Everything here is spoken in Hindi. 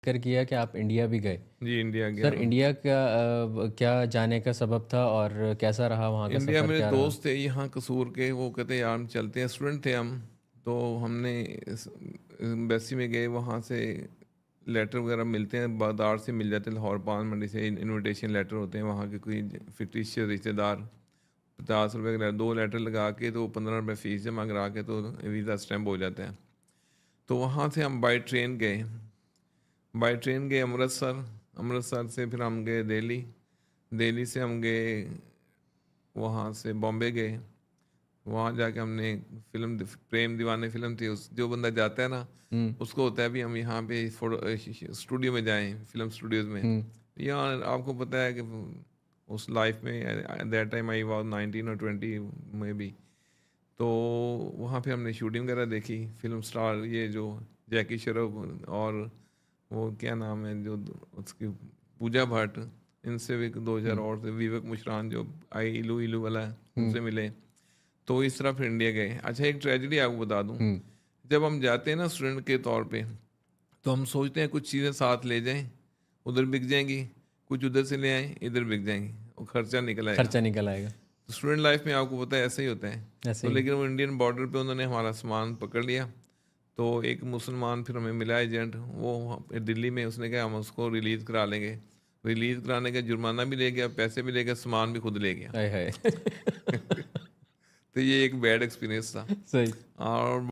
कर किया कि आप इंडिया भी गए। जी, इंडिया गया सर मैं। इंडिया का क्या जाने का सबब था और कैसा रहा वहाँ का इंडिया सफ़र मेरे क्या रहा? दोस्त थे यहाँ कसूर के, वो कहते यार हम चलते हैं, स्टूडेंट थे हम। तो हमने एम्बेसी में गए, वहाँ से लेटर वगैरह मिलते हैं, बाजार से मिल जाते हैं, लाहौर पान मंडी से इनविटेशन लेटर होते हैं वहाँ के कोई फिक्टिशियस रिश्तेदार। 50 रुपये का 2 लेटर लगा के तो 15 रुपये फ़ीस जमा करा के तो वीज़ा स्टैम्प हो जाता है। तो वहाँ से हम बाई ट्रेन गए अमृतसर। अमृतसर से फिर हम गए दिल्ली। दिल्ली से हम गए, वहाँ से बॉम्बे गए। वहाँ जाके हमने फिल्म, प्रेम दीवाने फिल्म थी, उस जो बंदा जाता है ना हुँ, उसको होता है भी हम यहाँ पे फोटो स्टूडियो में जाएं, फिल्म स्टूडियोज में। हुँ, यहाँ आपको पता है कि उस लाइफ में दैट टाइम आई वाज 19 और 20 में भी। तो वहाँ पे हमने शूटिंग वगैरह देखी। फिल्म स्टार ये जो जैकी श्रॉफ और वो क्या नाम है जो उसकी पूजा भट्ट, इनसे भी 2000 हुँ, और से विवेक मुशरान जो आई इलू इलू वाला है, हुँ, उनसे मिले। तो इस तरह फिर इंडिया गए। अच्छा, एक ट्रेजेडी आपको बता दूं। हुँ। जब हम जाते हैं ना स्टूडेंट के तौर पे, तो हम सोचते हैं कुछ चीज़ें साथ ले जाएं, उधर बिक जाएंगी, कुछ उधर से ले आएं, इधर बिक जाएंगी, और खर्चा निकल आएगा। खर्चा निकल आएगा। तो स्टूडेंट लाइफ में आपको पता है ऐसे ही होता है। ऐसे तो ही। लेकिन वो इंडियन बॉर्डर पे उन्होंने हमारा सामान पकड़ लिया। तो एक मुसलमान फिर हमें मिला एजेंट, वो वहाँ पे दिल्ली में, उसने कहा हम उसको रिलीज़ करा लेंगे। रिलीज़ कराने का जुर्माना भी ले गया, पैसे भी ले गया, सामान भी खुद ले गया। हाय हाय! तो ये एक बैड एक्सपीरियंस था। सही। और